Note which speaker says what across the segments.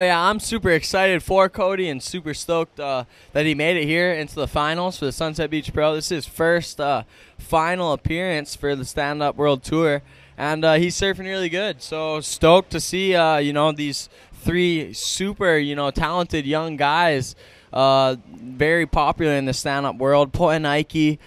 Speaker 1: Yeah, I'm super excited for Cody and super stoked that he made it here into the finals for the Sunset Beach Pro. This is his first final appearance for the Stand Up World Tour, and he's surfing really good. So stoked to see these three super talented young guys, very popular in the stand up world. Poe Nike,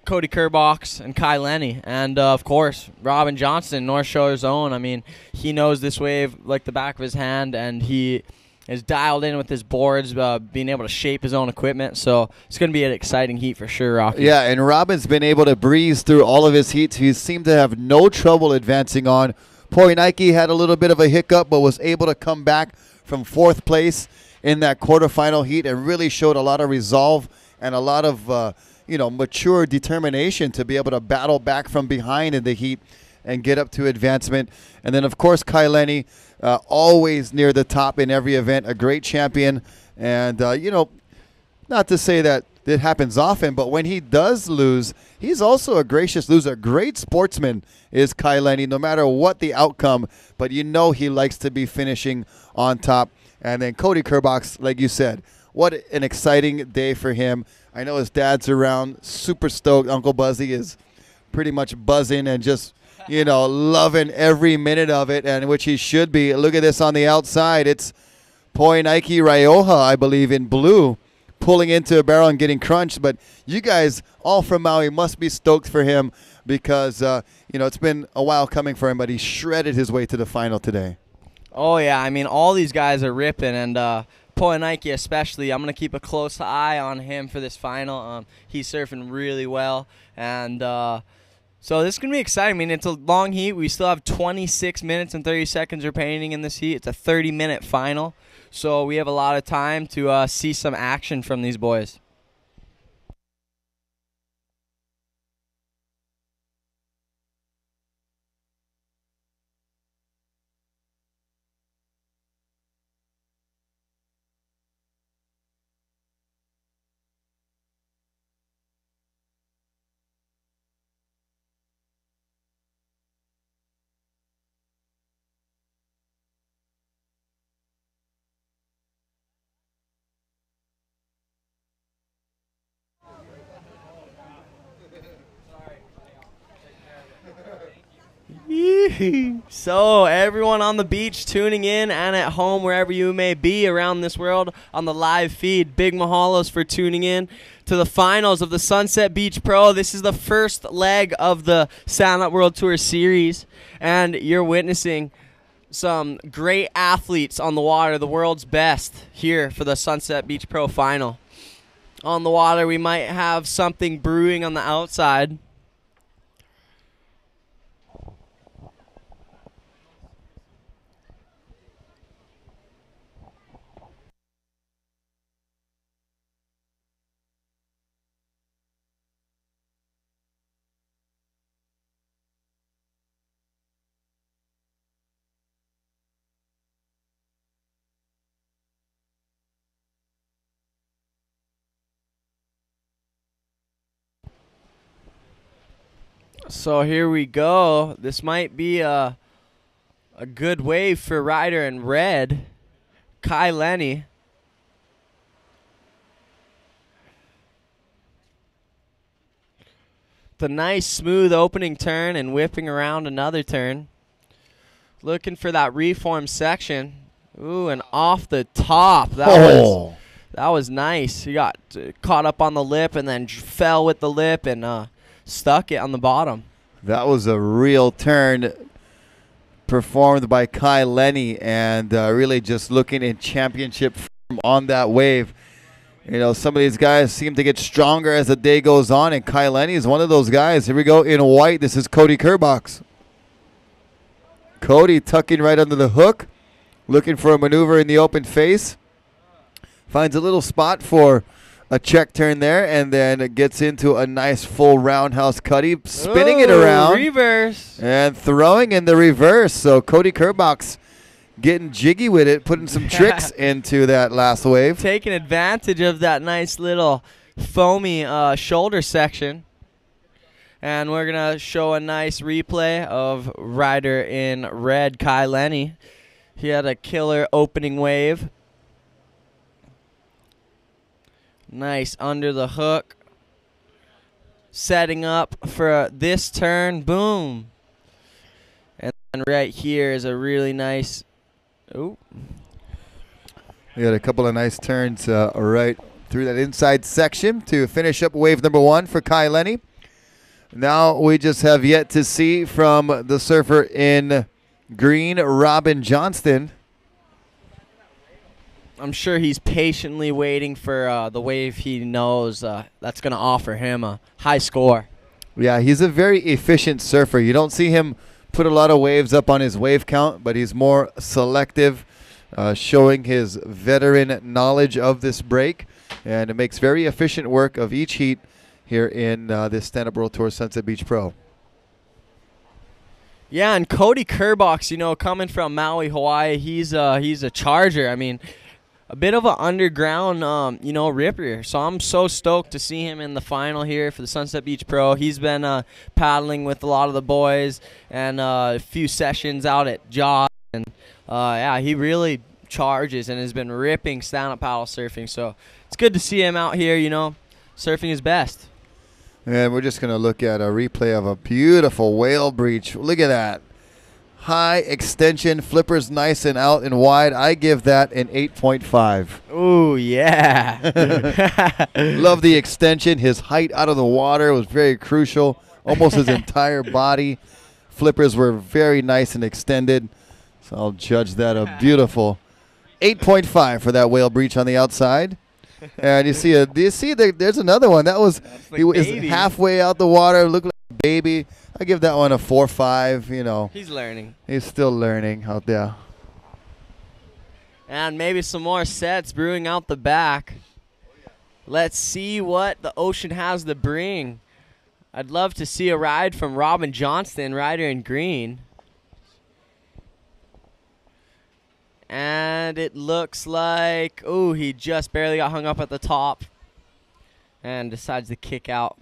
Speaker 1: Cody Kerbox, and Kai Lenny, and of course Robin Johnston, North Shore's own. I mean, he knows this wave like the back of his hand, and he is dialed in with his boards, being able to shape his own equipment. So it's going to be an exciting heat for sure, Rocky.
Speaker 2: Yeah, and Robin's been able to breeze through all of his heats. He seemed to have no trouble advancing on. Poe Nike had a little bit of a hiccup, but was able to come back from fourth place in that quarterfinal heat and really showed a lot of resolve and a lot of mature determination to be able to battle back from behind in the heat and get up to advancement. And then, of course, Kai Lenny, always near the top in every event, a great champion. And, not to say that it happens often, but when he does lose, he's also a gracious loser. Great sportsman is Kai Lenny, no matter what the outcome, but he likes to be finishing on top. And then Cody Kerbox, like you said, what an exciting day for him. I know his dad's around, super stoked. Uncle Buzzy is pretty much buzzing and just, loving every minute of it, and which he should be. Look at this on the outside. It's Poe Nike Rioja, I believe, in blue, pulling into a barrel and getting crunched. But you guys, all from Maui, must be stoked for him because, it's been a while coming for him, but he shredded his way to the final today.
Speaker 1: Oh, yeah. I mean, all these guys are ripping, and Poe Nike especially, I'm going to keep a close eye on him for this final. He's surfing really well, and so this is going to be exciting. I mean, it's a long heat. We still have 26 minutes and 30 seconds remaining in this heat. It's a 30-minute final, so we have a lot of time to see some action from these boys. So everyone on the beach tuning in and at home wherever you may be around this world on the live feed, big mahalos for tuning in to the finals of the Sunset Beach Pro. This is the first leg of the Stand Up World Tour series, and you're witnessing some great athletes on the water, the world's best here for the Sunset Beach Pro final. On the water, we might have something brewing on the outside. So here we go. This might be a good wave for rider in red, Kai Lenny. The nice smooth opening turn and whipping around another turn. Looking for that reform section. Ooh, and off the top. That was nice. He got caught up on the lip and then fell with the lip and stuck it on the bottom.
Speaker 2: That was a real turn performed by Kai Lenny, and really just looking in championship form on that wave. Some of these guys seem to get stronger as the day goes on, and Kai Lenny is one of those guys. Here we go in white. This is Cody Kerbox. Cody tucking right under the hook, looking for a maneuver in the open face. Finds a little spot for a check turn there, and then it gets into a nice full roundhouse cutty, spinning it around.
Speaker 1: Reverse.
Speaker 2: And throwing in the reverse. So Cody Kerbox getting jiggy with it, putting some tricks into that last wave.
Speaker 1: Taking advantage of that nice little foamy shoulder section. And we're going to show a nice replay of rider in red, Kai Lenny. He had a killer opening wave. Nice under the hook. Setting up for this turn. Boom. And then right here is a really nice. Ooh.
Speaker 2: We had a couple of nice turns right through that inside section to finish up wave number 1 for Kai Lenny. Now we just have yet to see from the surfer in green, Robin Johnston.
Speaker 1: I'm sure he's patiently waiting for the wave he knows that's going to offer him a high score.
Speaker 2: Yeah, he's a very efficient surfer. You don't see him put a lot of waves up on his wave count, but he's more selective, showing his veteran knowledge of this break. And it makes very efficient work of each heat here in this Stand-Up World Tour Sunset Beach Pro.
Speaker 1: Yeah, and Cody Kerbox, you know, coming from Maui, Hawaii, he's a charger. I mean, a bit of an underground, you know, ripper. So I'm so stoked to see him in the final here for the Sunset Beach Pro. He's been paddling with a lot of the boys and a few sessions out at Jaws. And, yeah, he really charges and has been ripping stand-up paddle surfing. So it's good to see him out here, you know, surfing his best.
Speaker 2: And we're just going to look at a replay of a beautiful whale breach. Look at that. High extension, flippers nice and out and wide. I give that an 8.5.
Speaker 1: Ooh, yeah.
Speaker 2: Love the extension. His height out of the water was very crucial. Almost his entire body. Flippers were very nice and extended. So I'll judge that a beautiful 8.5 for that whale breach on the outside. And do you see there's another one. That was, he was halfway out the water, looked like a baby. I give that one a 4.5, you know.
Speaker 1: He's learning.
Speaker 2: He's still learning out there.
Speaker 1: And maybe some more sets brewing out the back. Let's see what the ocean has to bring. I'd love to see a ride from Robin Johnston, rider in green. And it looks like, ooh, he just barely got hung up at the top and decides to kick out.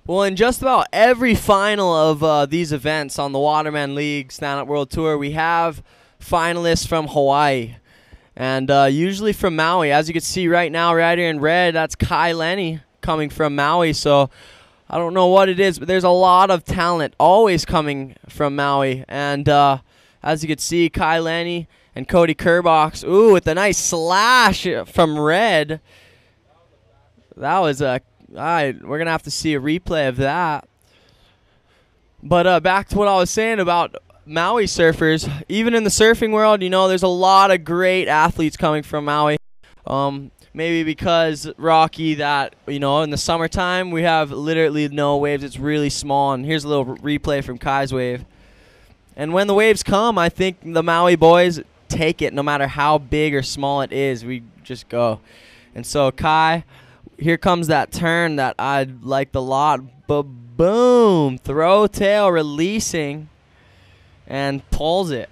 Speaker 1: Well, in just about every final of these events on the Waterman League Stand-Up World Tour, we have finalists from Hawaii. And usually from Maui. As you can see right now, right here in red, that's Kai Lenny coming from Maui. So I don't know what it is, but there's a lot of talent always coming from Maui. And as you can see, Kai Lenny and Cody Kerbox, ooh, with a nice slash from red. That was a... All right, we're going to have to see a replay of that. But back to what I was saying about Maui surfers. Even in the surfing world, you know, there's a lot of great athletes coming from Maui. Maybe because, Rocky, that, you know, in the summertime, we have literally no waves. It's really small. And here's a little replay from Kai's wave. And when the waves come, I think the Maui boys take it no matter how big or small it is. We just go. And so, Kai... Here comes that turn that I liked a lot. Boom. Throw tail releasing and pulls it.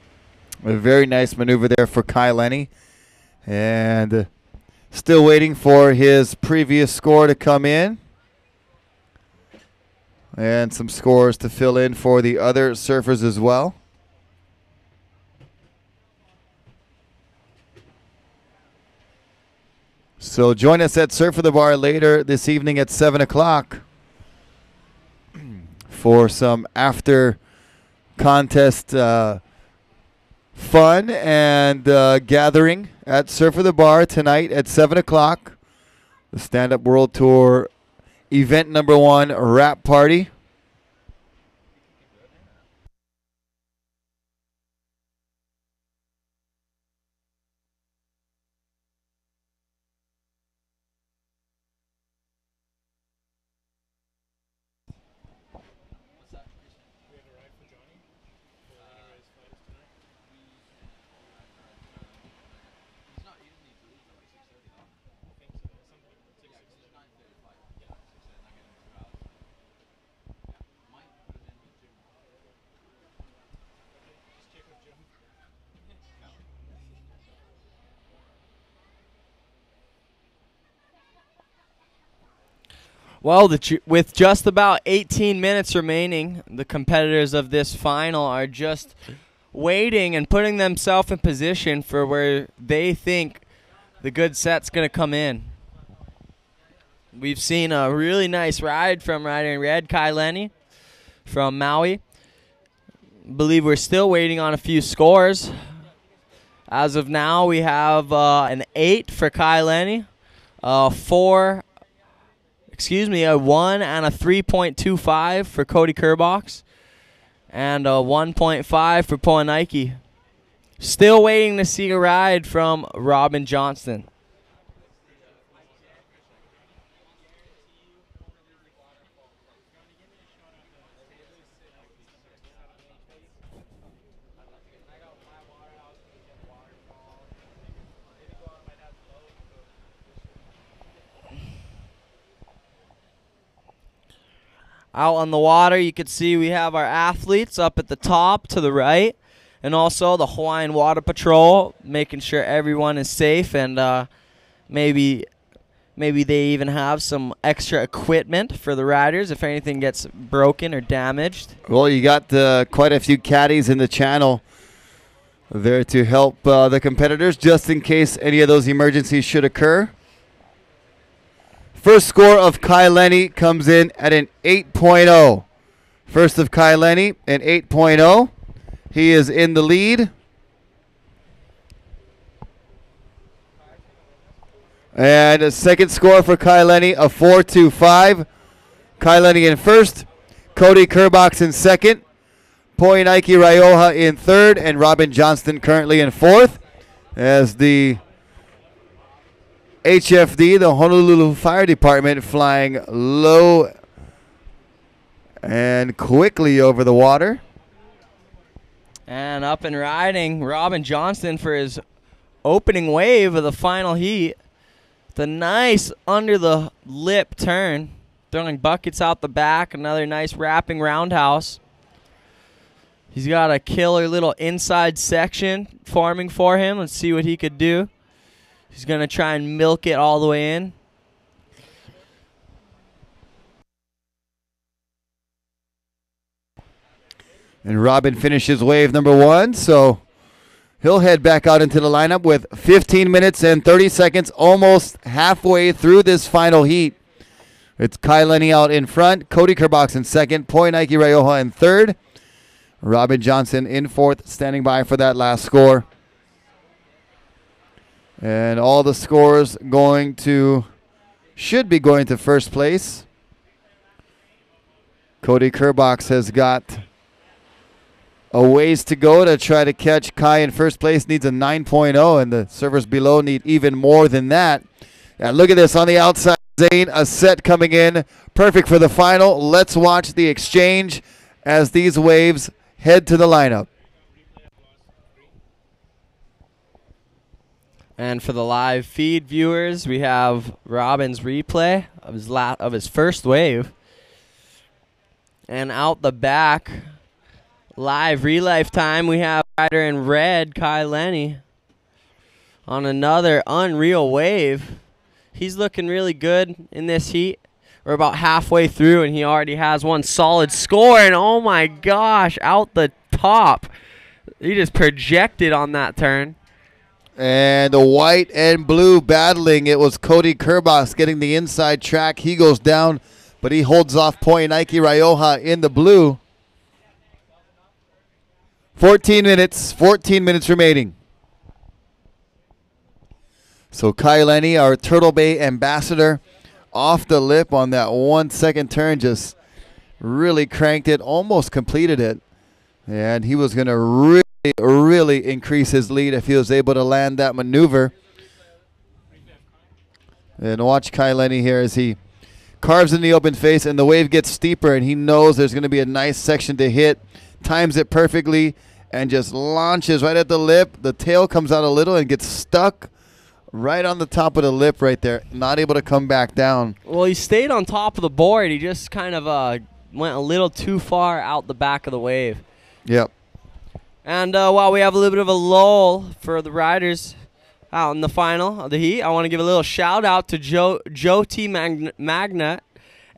Speaker 2: A very nice maneuver there for Kai Lenny. And still waiting for his previous score to come in. And some scores to fill in for the other surfers as well. So join us at Surf for the Bar later this evening at 7 o'clock for some after contest fun and gathering at Surf for the Bar tonight at 7 o'clock. The Stand-Up World Tour event number 1 wrap party.
Speaker 1: Well, with just about 18 minutes remaining, the competitors of this final are just waiting and putting themselves in position for where they think the good set's going to come in. We've seen a really nice ride from rider in red, Kai Lenny from Maui. Believe we're still waiting on a few scores. As of now, we have an 8 for Kai Lenny, a 1 and a 3.25 for Cody Kerbox, and a 1.5 for Poanaiki. Still waiting to see a ride from Robin Johnston. Out on the water, you can see we have our athletes up at the top to the right, and also the Hawaiian Water Patrol, making sure everyone is safe, and maybe they even have some extra equipment for the riders if anything gets broken or damaged.
Speaker 2: Well, you got quite a few caddies in the channel there to help the competitors just in case any of those emergencies should occur. First score of Kai Lenny comes in at an 8.0. First of Kai Lenny, an 8.0. He is in the lead. And a second score for Kai Lenny, a 4.25. Kai Lenny in first. Cody Kerbox in second. Poinaiki Rioja in third. And Robin Johnston currently in fourth. As the HFD, the Honolulu Fire Department, flying low and quickly over the water.
Speaker 1: And up and riding, Robin Johnston for his opening wave of the final heat. The nice under the lip turn, throwing buckets out the back. Another nice wrapping roundhouse. He's got a killer little inside section forming for him. Let's see what he could do. He's going to try and milk it all the way in.
Speaker 2: And Robin finishes wave number 1, so he'll head back out into the lineup with 15 minutes and 30 seconds, almost halfway through this final heat. It's Kai Lenny out in front, Cody Kerbox in second, Poinaiki Rioja in third, Robin Johnston in fourth, standing by for that last score. And all the scores should be going to first place. Cody Kerbox has got a ways to go to try to catch Kai in first place. Needs a 9.0, and the servers below need even more than that. And look at this on the outside, Zane, a set coming in. Perfect for the final. Let's watch the exchange as these waves head to the lineup.
Speaker 1: And for the live feed viewers, we have Robin's replay of his first wave. And out the back, live relife time, we have rider in red, Kai Lenny, on another unreal wave. He's looking really good in this heat. We're about halfway through, and he already has one solid score. And oh my gosh, out the top. He just projected on that turn.
Speaker 2: And the white and blue battling. It was Cody Kerbox getting the inside track. He goes down, but he holds off Poinaiki Rioja in the blue. 14 minutes remaining. So Kai Lenny, our Turtle Bay ambassador, off the lip on that 1 second turn, just really cranked it, almost completed it. And he was going to really increase his lead if he was able to land that maneuver. And watch Kai Lenny here as he carves in the open face, and the wave gets steeper, and he knows there's going to be a nice section to hit. Times it perfectly and just launches right at the lip. The tail comes out a little and gets stuck right on the top of the lip right there. Not able to come back down.
Speaker 1: Well, he stayed on top of the board. He just kind of went a little too far out the back of the wave.
Speaker 2: Yep.
Speaker 1: And while we have a little bit of a lull for the riders out in the final of the heat, I want to give a little shout out to Joe T. Magnet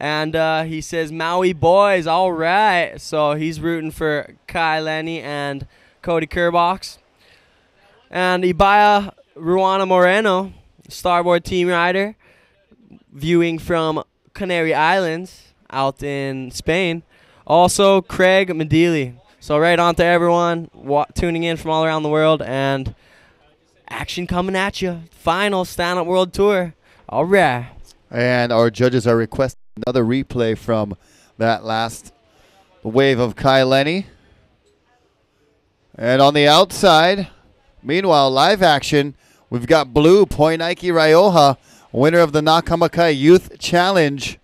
Speaker 1: And he says, Maui boys, all right. So he's rooting for Kai Lenny and Cody Kerbox. And Ibaya Ruana Moreno, Starboard team rider, viewing from Canary Islands out in Spain. Also, Craig Medili. So right on to everyone tuning in from all around the world, and action coming at you. Final Stand Up World Tour. All right.
Speaker 2: And our judges are requesting another replay from that last wave of Kai Lenny. And on the outside, meanwhile, live action, we've got Blue Poinike Rioja, winner of the Nakamakai Youth Challenge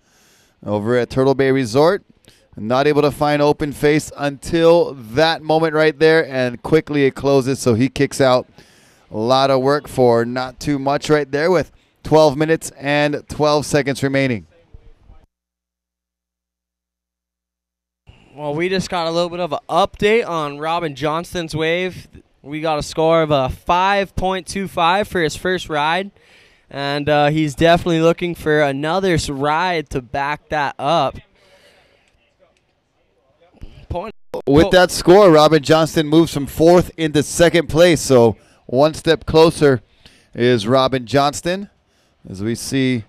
Speaker 2: over at Turtle Bay Resort. Not able to find open face until that moment right there, and quickly it closes, so he kicks out. A lot of work for not too much right there with 12 minutes and 12 seconds remaining.
Speaker 1: Well, we just got a little bit of an update on Robin Johnston's wave. We got a score of a 5.25 for his first ride, and he's definitely looking for another ride to back that up.
Speaker 2: With that score, Robin Johnston moves from 4th into 2nd place, so one step closer is Robin Johnston. As we see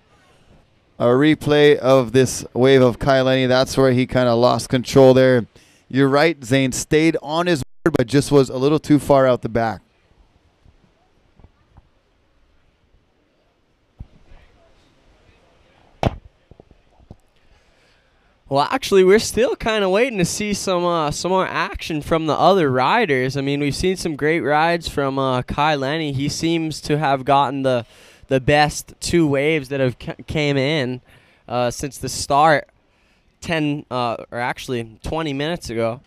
Speaker 2: a replay of this wave of Kai Lenny, that's where he kind of lost control there. You're right, Zane stayed on his board, but just was a little too far out the back.
Speaker 1: Well, actually, we're still kind of waiting to see some more action from the other riders. I mean, we've seen some great rides from Kai Lenny. He seems to have gotten the best 2 waves that have came in since the start 10 or actually 20 minutes ago.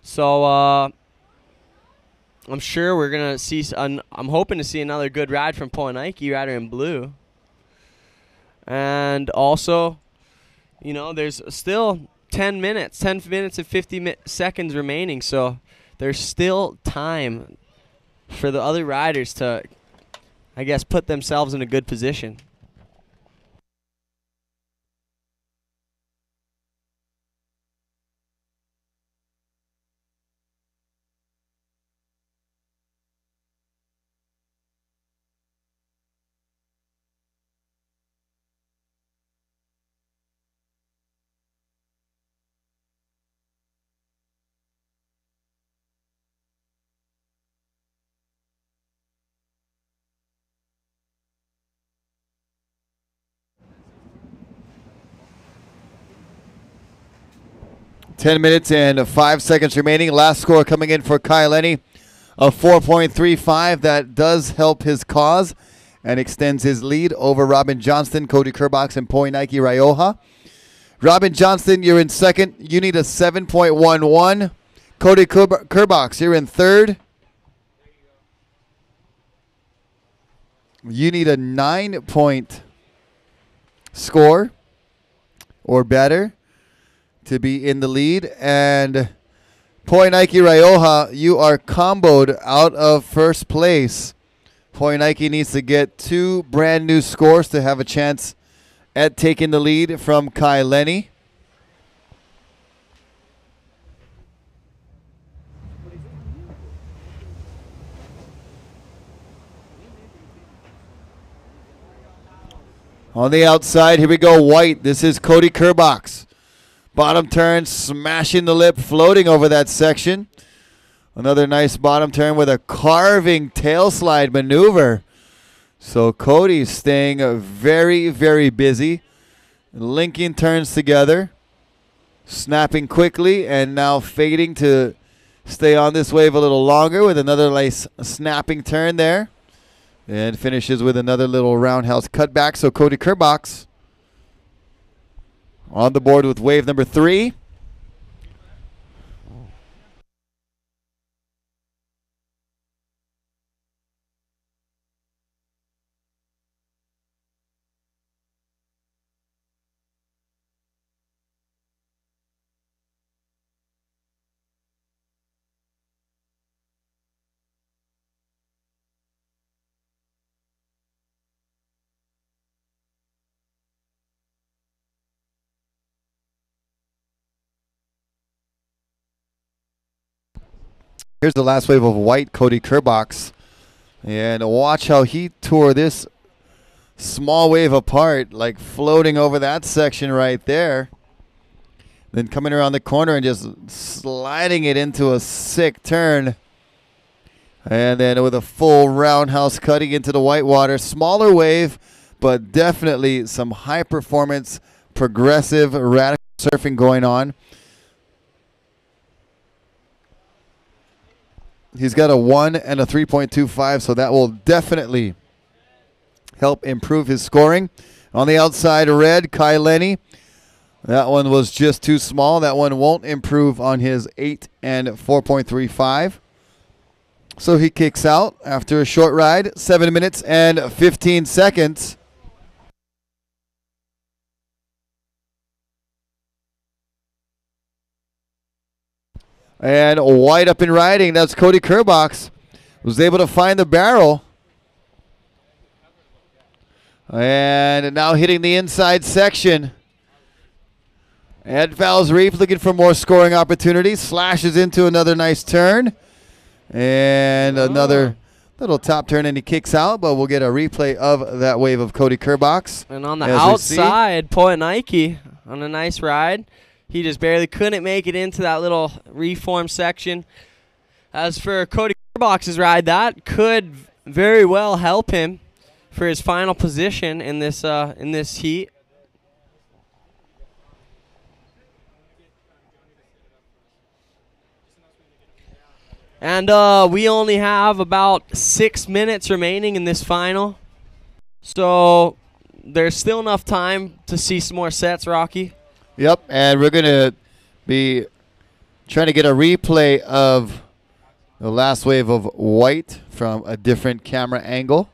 Speaker 1: So I'm sure we're gonna see. I'm hoping to see another good ride from Poinike rider in blue, and also, you know, there's still 10 minutes and 50 seconds remaining, so there's still time for the other riders to, I guess, put themselves in a good position.
Speaker 2: Ten minutes and 5 seconds remaining. Last score coming in for Kai Lenny, a 4.35. That does help his cause and extends his lead over Robin Johnston, Cody Kerbox, and Poinike Rioja. Robin Johnston, you're in 2nd. You need a 7.11. Cody Kerbox, you're in 3rd. You need a 9-point score or better to be in the lead. And Poinike Rioja, you are comboed out of 1st place. Poinike needs to get 2 brand new scores to have a chance at taking the lead from Kai Lenny. On the outside, here we go, white. This is Cody Kerbox. Bottom turn, smashing the lip, floating over that section. Another nice bottom turn with a carving tail slide maneuver. So Cody's staying very, very busy. Linking turns together. Snapping quickly and now fading to stay on this wave a little longer with another nice snapping turn there. And finishes with another little roundhouse cutback. So Cody Kerbox on the board with wave number 3. Here's the last wave of white, Cody Kerbox. And watch how he tore this small wave apart, like floating over that section right there. Then coming around the corner and just sliding it into a sick turn. And then with a full roundhouse cutting into the whitewater. Smaller wave, but definitely some high performance, progressive, radical surfing going on. He's got a 1 and a 3.25, so that will definitely help improve his scoring. On the outside, red, Kai Lenny. That one was just too small. That one won't improve on his 8 and 4.35. So he kicks out after a short ride, 7 minutes and 15 seconds. And wide up and riding, that's Cody Kerbox. Was able to find the barrel. And now hitting the inside section. Ed Fowles Reef looking for more scoring opportunities. Slashes into another nice turn. And another little top turn, and he kicks out, but we'll get a replay of that wave of Cody Kerbox.
Speaker 1: And on the outside, Poet Nike on a nice ride. He just barely couldn't make it into that little reform section. As for Cody Kerbox's ride, that could very well help him for his final position in this heat. And we only have about 6 minutes remaining in this final. So there's still enough time to see some more sets, Rocky.
Speaker 2: Yep, and we're going to be trying to get a replay of the last wave of white from a different camera angle.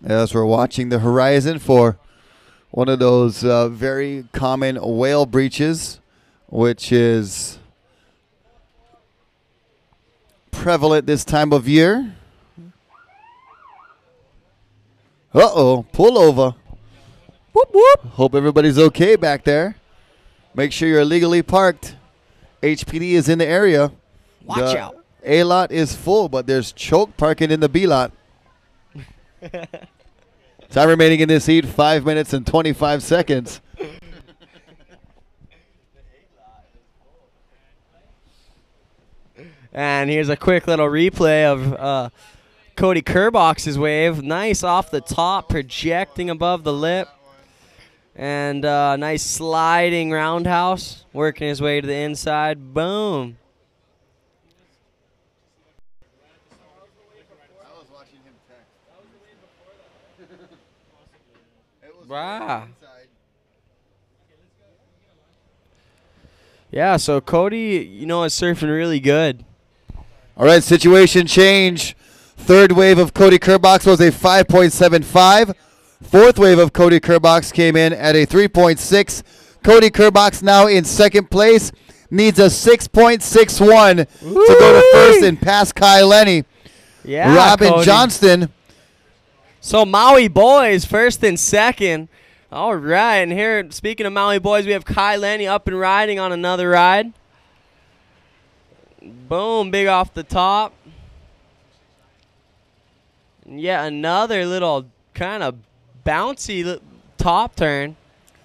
Speaker 2: As we're watching the horizon for one of those very common whale breaches, which is prevalent this time of year. Uh-oh, pull over. Whoop, whoop. Hope everybody's okay back there. Make sure you're legally parked. HPD is in the area.
Speaker 1: Watch out.
Speaker 2: A lot is full, but there's choke parking in the B lot. Time remaining in this heat, 5 minutes and 25 seconds.
Speaker 1: And here's a quick little replay of Cody Kerbox's wave. Nice off the top, projecting above the lip. And nice sliding roundhouse, working his way to the inside. Boom. Wow. Yeah, so Cody, you know, is surfing really good.
Speaker 2: All right, situation change. Third wave of Cody Kerbox was a 5.75. Fourth wave of Cody Kerbox came in at a 3.6. Cody Kerbox now in second place. Needs a 6.61 to go to first and pass Kai Lenny.
Speaker 1: Yeah,
Speaker 2: Robin
Speaker 1: Cody.
Speaker 2: Johnston.
Speaker 1: So Maui boys first and second. All right, and here, speaking of Maui boys, we have Kai Lenny up and riding on another ride. Boom, big off the top. And yet another little kind of bouncy top turn.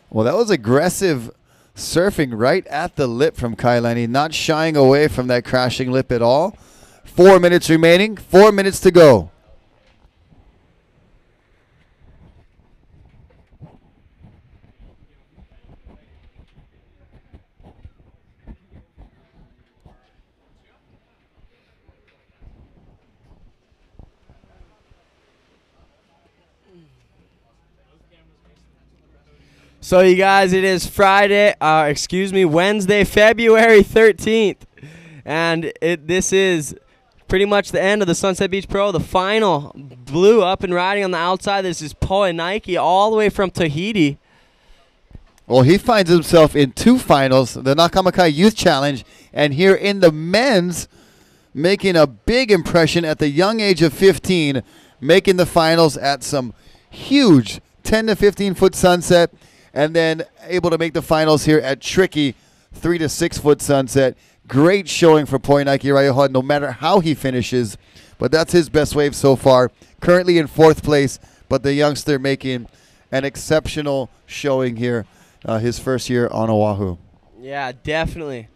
Speaker 2: Well, that was aggressive surfing right at the lip from Kai Lenny, not shying away from that crashing lip at all. 4 minutes remaining, 4 minutes to go.
Speaker 1: So you guys, it is Wednesday, February 13th. And this is pretty much the end of the Sunset Beach Pro. The final blue up and riding on the outside. This is Poe Nike all the way from Tahiti.
Speaker 2: Well, he finds himself in two finals, the Nakamakai Youth Challenge, and here in the men's, making a big impression at the young age of 15, making the finals at some huge 10 to 15 foot sunset, and then able to make the finals here at tricky 3 to 6 foot sunset. Great showing for Poinike Raioha, no matter how he finishes. But that's his best wave so far. Currently in 4th place, but the youngster making an exceptional showing here, his first year on Oahu.
Speaker 1: Yeah, definitely.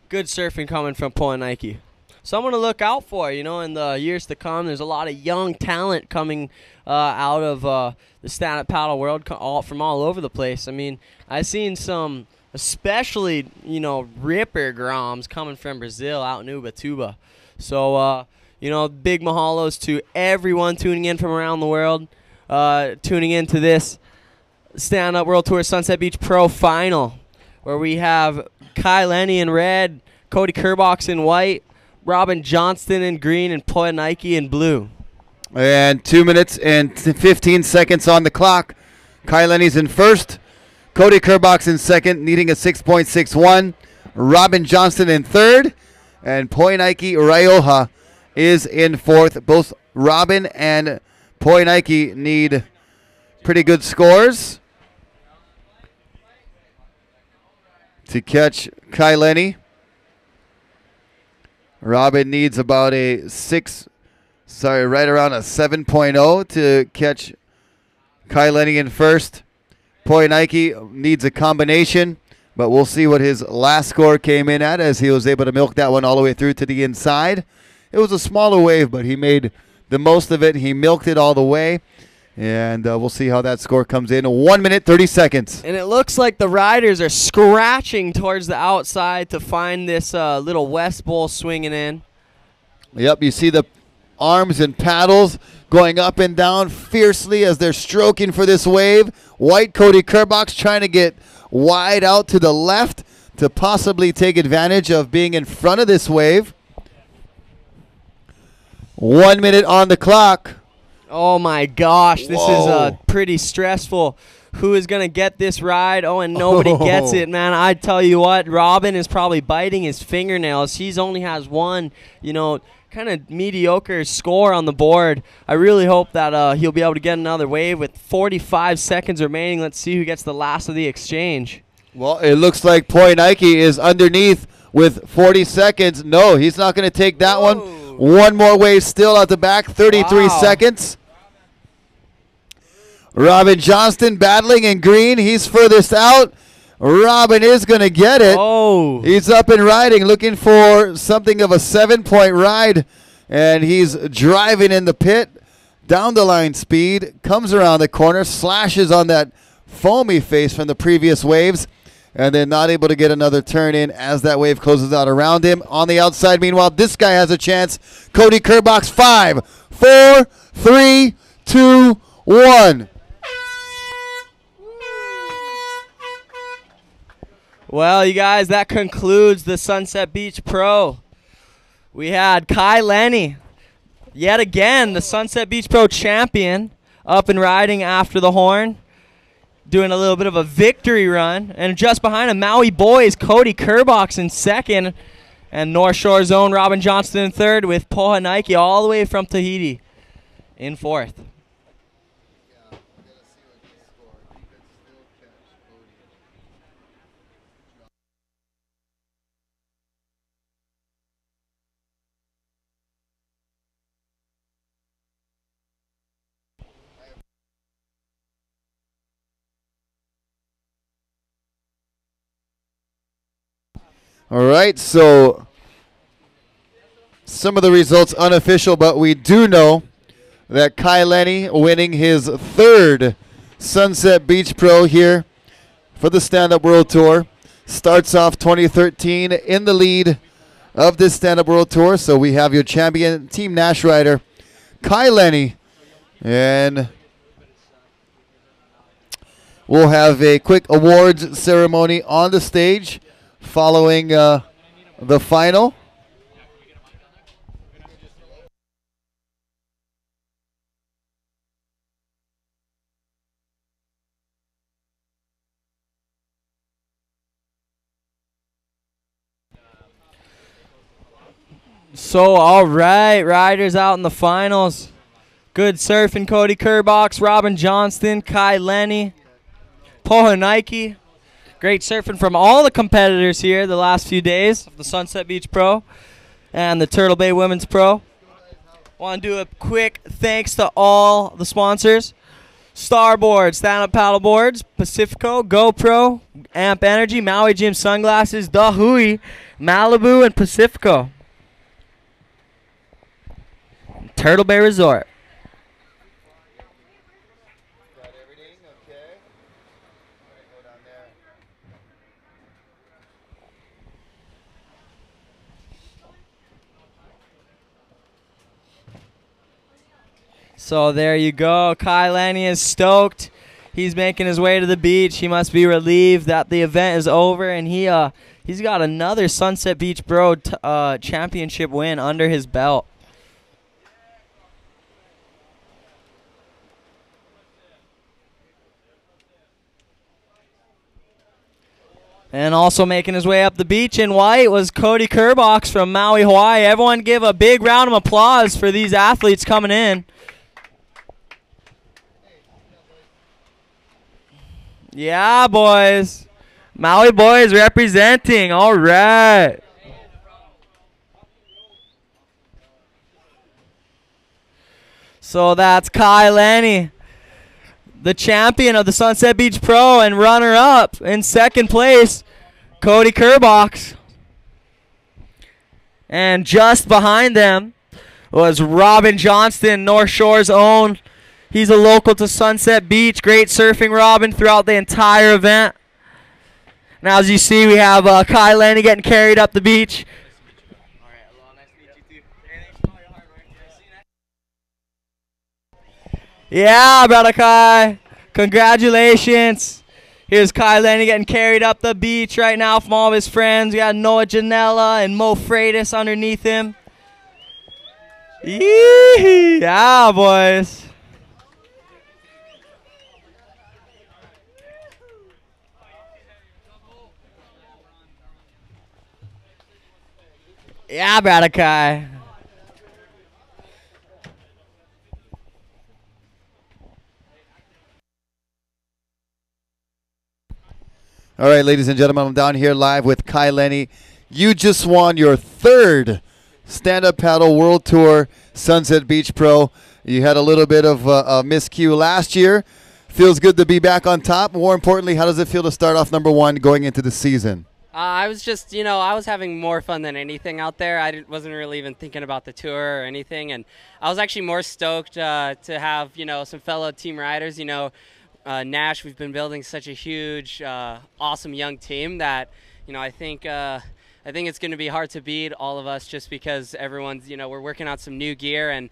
Speaker 1: Good surfing coming from Poinike. Someone to look out for, you know, in the years to come. There's a lot of young talent coming out of the stand-up paddle world from all over the place. I mean, I've seen some especially, you know, ripper groms coming from Brazil out in Ubatuba. So, you know, big mahalos to everyone tuning in from around the world, tuning in to this Stand-Up World Tour Sunset Beach Pro Final, where we have Kai Lenny in red, Cody Kerbox in white, Robin Johnston in green, and Poinike in blue.
Speaker 2: And 2 minutes and 15 seconds on the clock. Kai Lenny's in first. Cody Kerbox in second, needing a 6.61. Robin Johnston in third. And Poinike Raioha is in fourth. Both Robin and Poinike need pretty good scores to catch Kai Lenny. Robin needs about right around a 7.0 to catch Kai Lenny in first. Poinike needs a combination, but we'll see what his last score came in at, as he was able to milk that one all the way through to the inside. It was a smaller wave, but he made the most of it. He milked it all the way, and we'll see how that score comes in. 1 minute, 30 seconds.
Speaker 1: And it looks like the riders are scratching towards the outside to find this little West Bowl swinging in.
Speaker 2: Yep, you see the arms and paddles going up and down fiercely as they're stroking for this wave. White Cody Kerbox trying to get wide out to the left to possibly take advantage of being in front of this wave. 1 minute on the clock.
Speaker 1: Oh my gosh, this
Speaker 2: Whoa.
Speaker 1: is pretty stressful. Who is going to get this ride? Oh, and nobody gets it, man. I tell you what, Robin is probably biting his fingernails. He's only has one, you know, kind of mediocre score on the board. I really hope that he'll be able to get another wave with 45 seconds remaining. Let's see who gets the last of the exchange.
Speaker 2: Well, it looks like Poinike is underneath with 40 seconds. No, he's not going to take that one. One more wave still at the back, 33 seconds. Robin Johnston battling in green. He's furthest out. Robin is going to get it.
Speaker 1: Oh.
Speaker 2: He's up and riding, looking for something of a 7-point ride. And he's driving in the pit. Down the line speed. Comes around the corner. Slashes on that foamy face from the previous waves. And then not able to get another turn in as that wave closes out around him. On the outside, meanwhile, this guy has a chance. Cody Kerbox, 5, 4, 3, 2, 1.
Speaker 1: Well, you guys, that concludes the Sunset Beach Pro. We had Kai Lenny, yet again, the Sunset Beach Pro champion, up and riding after the horn, doing a little bit of a victory run. And just behind him, Maui Boys, Cody Kerbox in second, and North Shore Zone, Robin Johnston in third, with Poinike all the way from Tahiti in fourth.
Speaker 2: All right, so some of the results unofficial, but we do know that Kai Lenny winning his third Sunset Beach Pro here for the Stand-Up World Tour. Starts off 2013 in the lead of this Stand-Up World Tour. So we have your champion, Team Nash rider, Kai Lenny. And we'll have a quick awards ceremony on the stage following the final.
Speaker 1: So, all right, riders out in the finals. Good surfing, Cody Kerbox, Robin Johnston, Kai Lenny, Poinike. Great surfing from all the competitors here the last few days of the Sunset Beach Pro and the Turtle Bay Women's Pro. Want to do a quick thanks to all the sponsors. Starboard, stand-up paddle boards, Pacifico, GoPro, Amp Energy, Maui Gym Sunglasses, The Hui, Malibu, and Pacifico. Turtle Bay Resort.
Speaker 2: Got everything, okay. Go down there.
Speaker 1: So there you go. Kai Lenny is stoked. He's making his way to the beach. He must be relieved that the event is over, and he's got another Sunset Beach Pro championship win under his belt. And also making his way up the beach in white was Cody Kerbox from Maui, Hawaii. Everyone give a big round of applause for these athletes coming in. Yeah, boys. Maui boys representing. All right. So that's Kai Lenny, the champion of the Sunset Beach Pro, and runner-up in second place, Cody Kerbox. And just behind them was Robin Johnston, North Shore's own. He's a local to Sunset Beach. Great surfing, Robin, throughout the entire event. Now, as you see, we have Kai Lenny getting carried up the beach.
Speaker 3: All right, well, nice to meet you too.
Speaker 1: Yeah, brother Kai. Congratulations. Here's Kai Lenny getting carried up the beach right now from all of his friends. We got Noah Janella and Mo Freitas underneath him. Yee! Yeah, boys. Yeah, brother Kai.
Speaker 2: All right, ladies and gentlemen, I'm down here live with Kai Lenny. You just won your third stand-up paddle World Tour Sunset Beach Pro. You had a little bit of a miscue last year. Feels good to be back on top. More importantly, how does it feel to start off number one going into the season?
Speaker 3: I was just, I was having more fun than anything out there. Wasn't really even thinking about the tour or anything, and I was actually more stoked to have, some fellow team riders. Nash, we've been building such a huge, awesome young team that, I think it's going to be hard to beat all of us just because everyone's, we're working on some new gear, and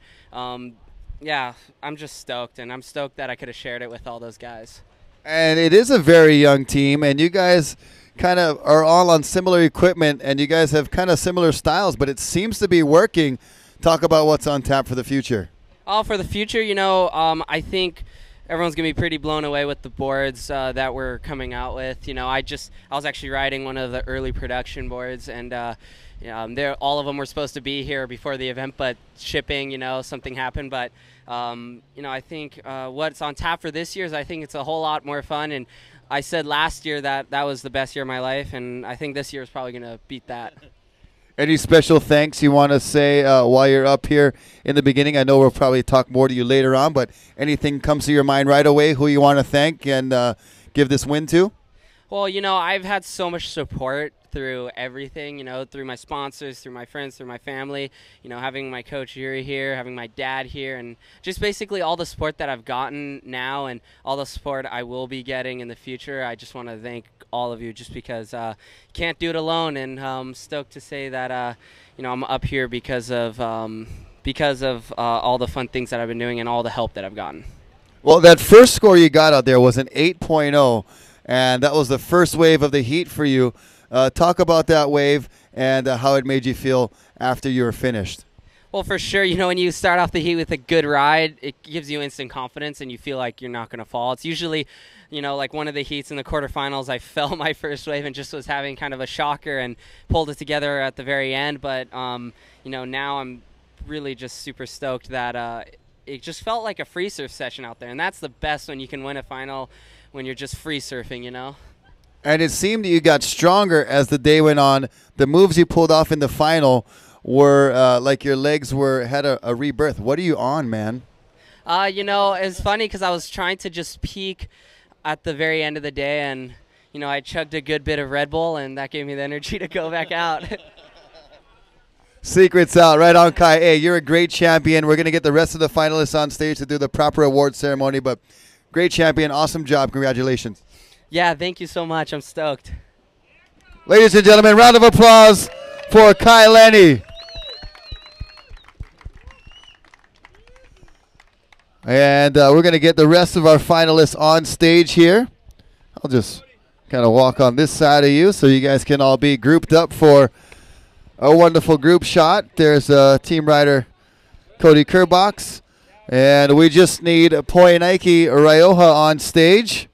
Speaker 3: yeah, I'm just stoked, and I'm stoked that I could have shared it with all those guys.
Speaker 2: And it is a very young team, and you guys kind of are all on similar equipment, and you guys have kind of similar styles, but it seems to be working. Talk about what's on tap for the future.
Speaker 3: Oh, for the future, I think everyone's going to be pretty blown away with the boards that we're coming out with. I was actually riding one of the early production boards, and all of them were supposed to be here before the event, but shipping, something happened. But, I think what's on tap for this year is I think it's a whole lot more fun. And I said last year that was the best year of my life, and I think this year is probably going to beat that.
Speaker 2: Any special thanks you want to say while you're up here in the beginning? I know we'll probably talk more to you later on, but anything comes to your mind right away who you want to thank and give this win to?
Speaker 3: Well, I've had so much support through everything, through my sponsors, through my friends, through my family, having my coach Yuri here, having my dad here, and just basically all the support that I've gotten now and all the support I will be getting in the future. I just want to thank all of you just because can't do it alone, and I'm stoked to say that, I'm up here because of all the fun things that I've been doing and all the help that I've gotten.
Speaker 2: Well, that first score you got out there was an 8.0, and that was the first wave of the heat for you. Talk about that wave and how it made you feel after you were finished.
Speaker 3: Well, for sure, when you start off the heat with a good ride, it gives you instant confidence and you feel like you're not going to fall. It's usually, like one of the heats in the quarterfinals, I fell my first wave and just was having kind of a shocker and pulled it together at the very end. But, now I'm really just super stoked that it just felt like a free surf session out there. And that's the best when you can win a final when you're just free surfing,
Speaker 2: And it seemed you got stronger as the day went on. The moves you pulled off in the final were like your legs had a rebirth. What are you on, man?
Speaker 3: You know, it's funny because I was trying to just peak at the very end of the day, and, you know, I chugged a good bit of Red Bull, and that gave me the energy to go back out.
Speaker 2: Secrets out. Right on, Kai. Hey, you're a great champion. We're going to get the rest of the finalists on stage to do the proper award ceremony, but great champion. Awesome job. Congratulations.
Speaker 3: Yeah, thank you so much. I'm stoked.
Speaker 2: Ladies and gentlemen, round of applause for Kai Lenny. And we're going to get the rest of our finalists on stage here. I'll just kind of walk on this side of you so you guys can all be grouped up for a wonderful group shot. There's team rider Cody Kerbox. And we just need Poinike Rioja on stage.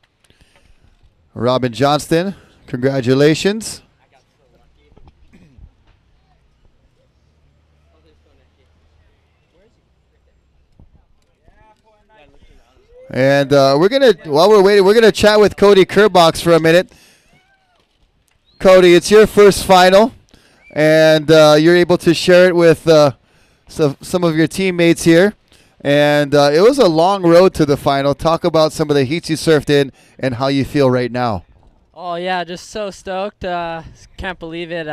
Speaker 2: Robin Johnston, congratulations. And we're gonna, while we're waiting, we're gonna chat with Cody Kerbox for a minute. Cody, it's your first final, and you're able to share it with some of your teammates here. And it was a long road to the final. Talk about some of the heats you surfed in and how you feel right now.
Speaker 4: Oh yeah, just so stoked. Can't believe it.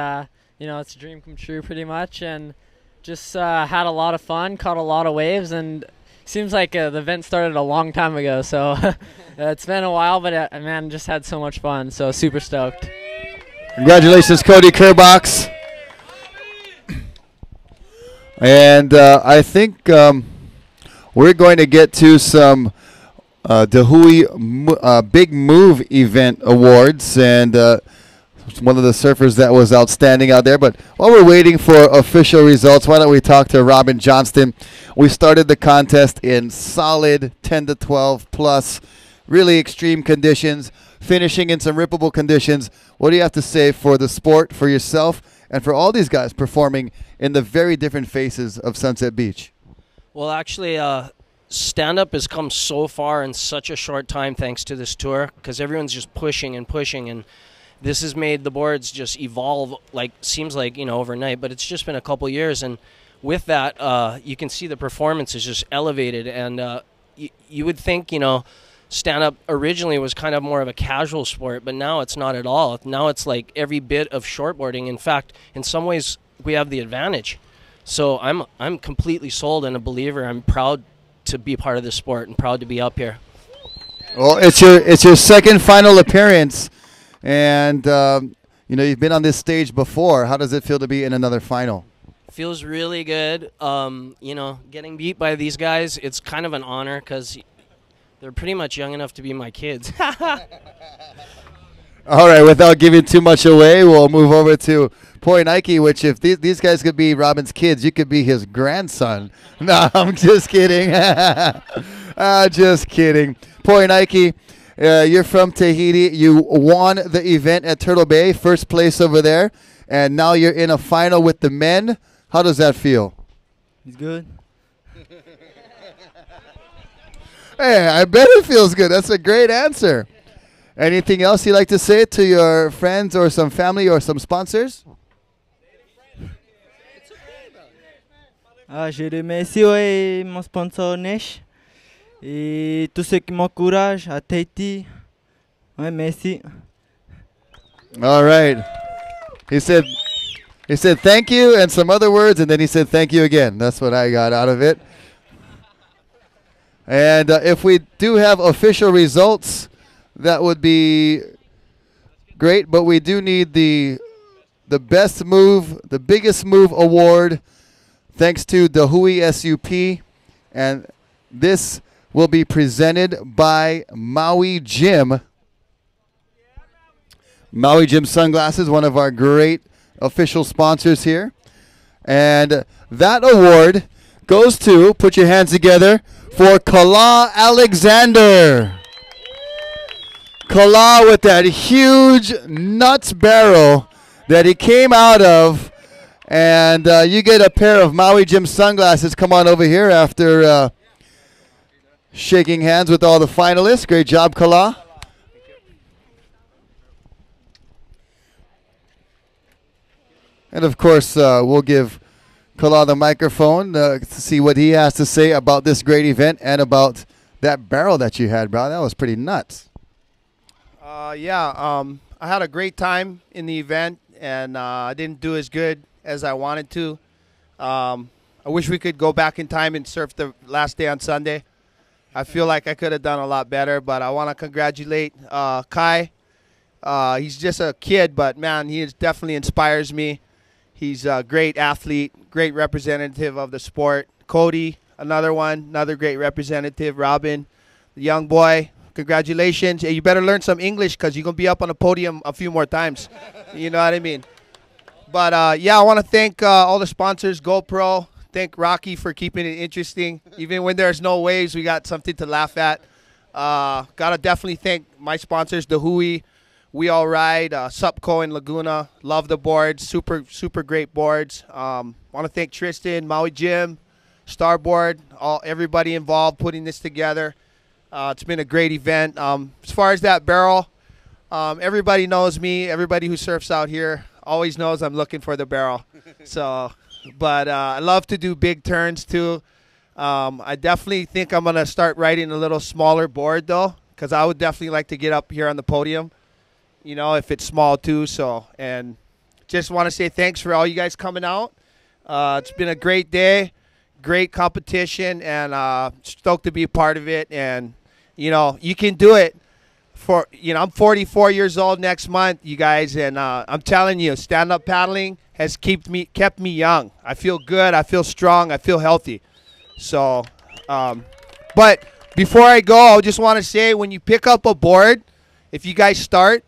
Speaker 4: You know, it's a dream come true pretty much, and just had a lot of fun, caught a lot of waves, and seems like the event started a long time ago. So it's been a while, but man, just had so much fun. So super stoked.
Speaker 2: Congratulations, Cody Kerbox. And I think we're going to get to some Dahui Big Move event awards, and one of the surfers that was outstanding out there. But while we're waiting for official results, why don't we talk to Robin Johnston? We started the contest in solid 10 to 12 plus, really extreme conditions, finishing in some rippable conditions. What do you have to say for the sport, for yourself, and for all these guys performing in the very different faces of Sunset Beach?
Speaker 5: Well, actually, stand-up has come so far in such a short time thanks to this tour, because everyone's just pushing and pushing, and this has made the boards just evolve, like, seems like, you know, overnight, but it's just been a couple years, and with that, you can see the performance is just elevated, and you would think, you know, stand-up originally was kind of more of a casual sport, but now it's not at all. Now it's like every bit of shortboarding. In fact, in some ways, we have the advantage. So I'm completely sold and a believer. I'm proud to be part of this sport and proud to be up here.
Speaker 2: Well, it's your second final appearance, and you know, you've been on this stage before. How does it feel to be in another final?
Speaker 5: Feels really good. You know, getting beat by these guys, it's kind of an honor because they're pretty much young enough to be my kids.
Speaker 2: All right, without giving too much away, we'll move over to Poinike, which if these guys could be Robin's kids, you could be his grandson. No, I'm just kidding. Just kidding. Poinike, you're from Tahiti. You won the event at Turtle Bay, first place over there, and now you're in a final with the men. How does that feel?
Speaker 6: It's good.
Speaker 2: Hey, I bet it feels good. That's a great answer. Anything else you'd like to say to your friends or some family or some sponsors?
Speaker 6: Je remercie mon sponsor Nesh et tous ceux qui m'encouragent à Tahiti. Ouais, merci.
Speaker 2: All right. He said thank you and some other words, and then he said thank you again. That's what I got out of it. And if we do have official results, that would be great. But we do need the best move, the biggest move award, thanks to Dahui SUP. And this will be presented by Maui Gym. Maui Gym Sunglasses, one of our great official sponsors here. And that award goes to, put your hands together, for Kala Alexander. Kala with that huge nuts barrel that he came out of. And you get a pair of Maui Gym sunglasses. Come on over here after shaking hands with all the finalists. Great job, Kala. And of course, we'll give Kala the microphone to see what he has to say about this great event and about that barrel that you had, bro. That was pretty nuts.
Speaker 7: I had a great time in the event, and I didn't do as good as I wanted to. I wish we could go back in time and surf the last day on Sunday. I feel like I could have done a lot better, but I want to congratulate Kai. He's just a kid, but, man, he definitely inspires me. He's a great athlete, great representative of the sport. Cody, another great representative. Robin, the young boy, congratulations. Hey, you better learn some English because you're going to be up on the podium a few more times. You know what I mean? But, I want to thank all the sponsors, GoPro. Thank Rocky for keeping it interesting. Even when there's no waves, we got something to laugh at. Got to definitely thank my sponsors, The Hui, We All Ride, Supco and Laguna. Love the boards. Super great boards. Want to thank Tristan, Maui Gym, Starboard, everybody involved putting this together. It's been a great event. As far as that barrel, everybody knows me. Everybody who surfs out here always knows I'm looking for the barrel. But I love to do big turns too. I definitely think I'm going to start riding a little smaller board though, because I would definitely like to get up here on the podium, you know, if it's small too. And just want to say thanks for all you guys coming out. It's been a great day, great competition, and stoked to be a part of it. And, you know, you can do it. I'm 44 years old next month, you guys, and I'm telling you, stand-up paddling has kept me young. I feel good. I feel strong. I feel healthy. So, but before I go, I just want to say, when you pick up a board, if you guys start,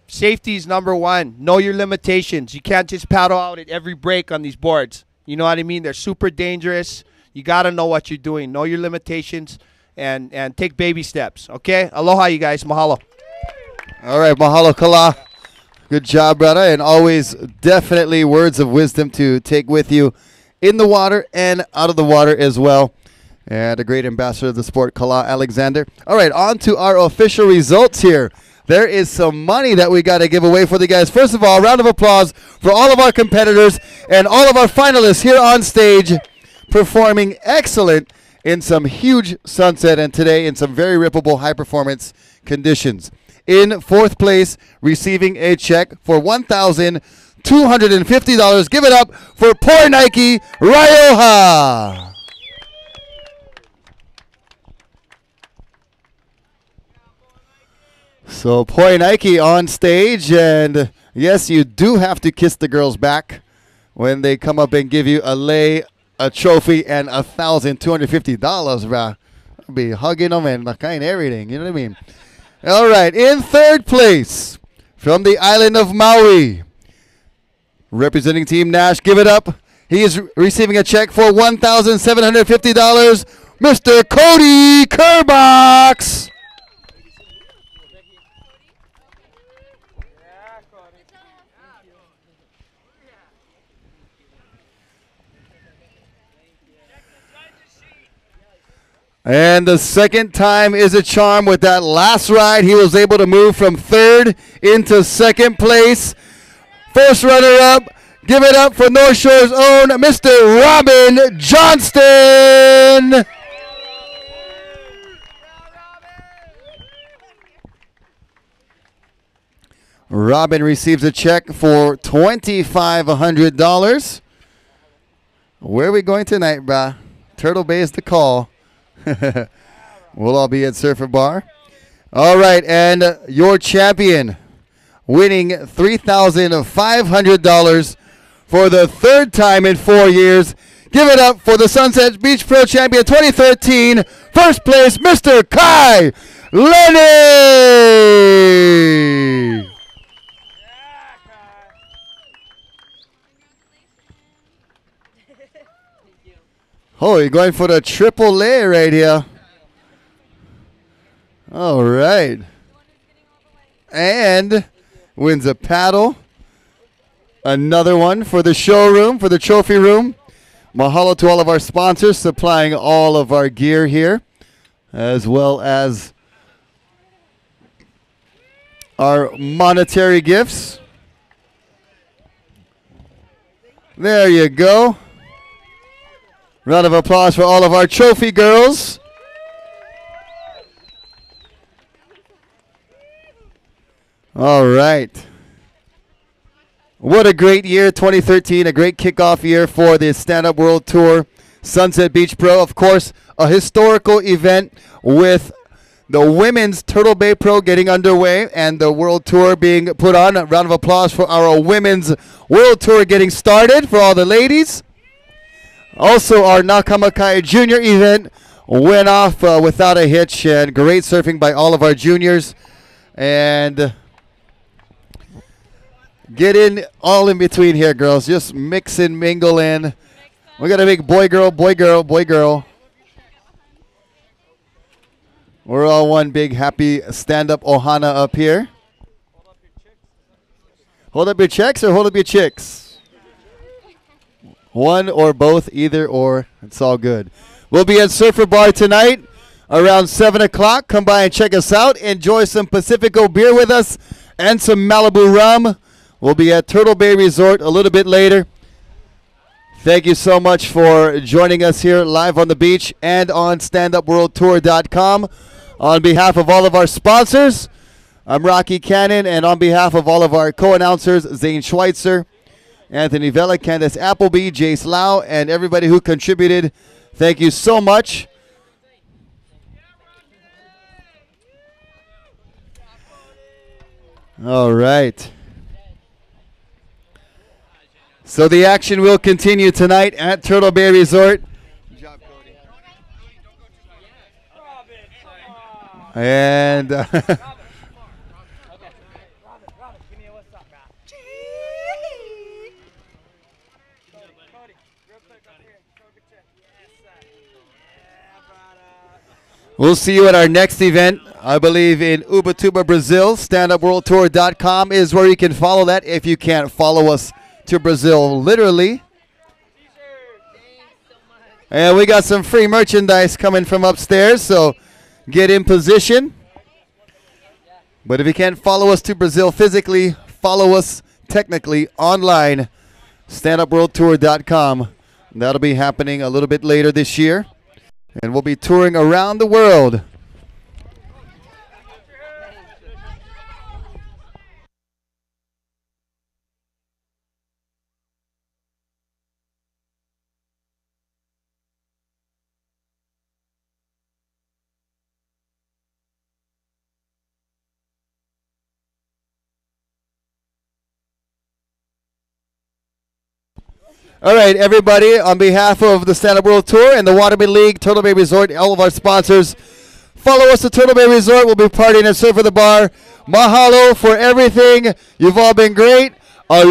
Speaker 7: safety is number one. Know your limitations. You can't just paddle out at every break on these boards. You know what I mean? They're super dangerous. You got to know what you're doing. Know your limitations and take baby steps. Okay? Aloha, you guys. Mahalo.
Speaker 2: All right, mahalo, Kala. Good job, brother. And always definitely words of wisdom to take with you in the water and out of the water as well. And a great ambassador of the sport, Kala Alexander. All right, on to our official results here. There is some money that we got to give away for the guys. First of all, a round of applause for all of our competitors and all of our finalists here on stage, performing excellent in some huge sunset and today in some very rippable high-performance conditions. In fourth place, receiving a check for $1,250. Give it up for Poor Nike Rioja. So Poor Nike on stage, and yes, you do have to kiss the girls back when they come up and give you a lei, a trophy, and $1,250, bro. I'll be hugging them and everything, you know what I mean? All right, in third place, from the island of Maui, representing Team Nash, give it up. He is receiving a check for $1,750, Mr. Cody Kerbox. And the second time is a charm. With that last ride, he was able to move from third into second place. First runner-up, give it up for North Shore's own Mr. Robin Johnston. Robin receives a check for $2,500. Where are we going tonight, brah? Turtle Bay is the call. We'll all be at Surfer Bar. All right, and your champion, winning $3,500 for the third time in 4 years. Give it up for the Sunset Beach Pro Champion 2013, first place, Mr. Kai Lenny. Oh, you're going for the triple lei right here. All right. And wins a paddle. Another one for the showroom, for the trophy room. Mahalo to all of our sponsors supplying all of our gear here, as well as our monetary gifts. There you go. Round of applause for all of our trophy girls. All right. What a great year, 2013, a great kickoff year for the Stand Up World Tour Sunset Beach Pro. Of course, a historical event with the women's Turtle Bay Pro getting underway and the World Tour being put on. A round of applause for our women's World Tour getting started for all the ladies. Also, our Nakamakai Junior event went off without a hitch, and great surfing by all of our juniors. And get in all in between here, girls. Just mix and mingle in. We got a big boy, girl, boy, girl, boy, girl. We're all one big happy stand-up ohana up here. Hold up your checks or hold up your chicks? One or both, either or. It's all good. We'll be at Surfer Bar tonight around 7 o'clock. Come by and check us out. Enjoy some Pacifico beer with us and some Malibu rum. We'll be at Turtle Bay Resort a little bit later. Thank you so much for joining us here live on the beach and on standupworldtour.com. On behalf of all of our sponsors, I'm Rocky Cannon, and on behalf of all of our co-announcers, Zane Schweitzer, Anthony Vela, Candace Appleby, Jace Lau, and everybody who contributed, thank you so much. All right. So the action will continue tonight at Turtle Bay Resort. And we'll see you at our next event, I believe in Ubatuba, Brazil. StandUpWorldTour.com is where you can follow that if you can't follow us to Brazil literally. And we got some free merchandise coming from upstairs, so get in position. But if you can't follow us to Brazil physically, follow us technically online, standupworldtour.com. That'll be happening a little bit later this year. And we'll be touring around the world. All right, everybody, on behalf of the Stand Up World Tour and the Waterman League, Turtle Bay Resort, all of our sponsors, follow us at Turtle Bay Resort. We'll be partying at Surfer the Bar. Mahalo for everything. You've all been great. Aloha!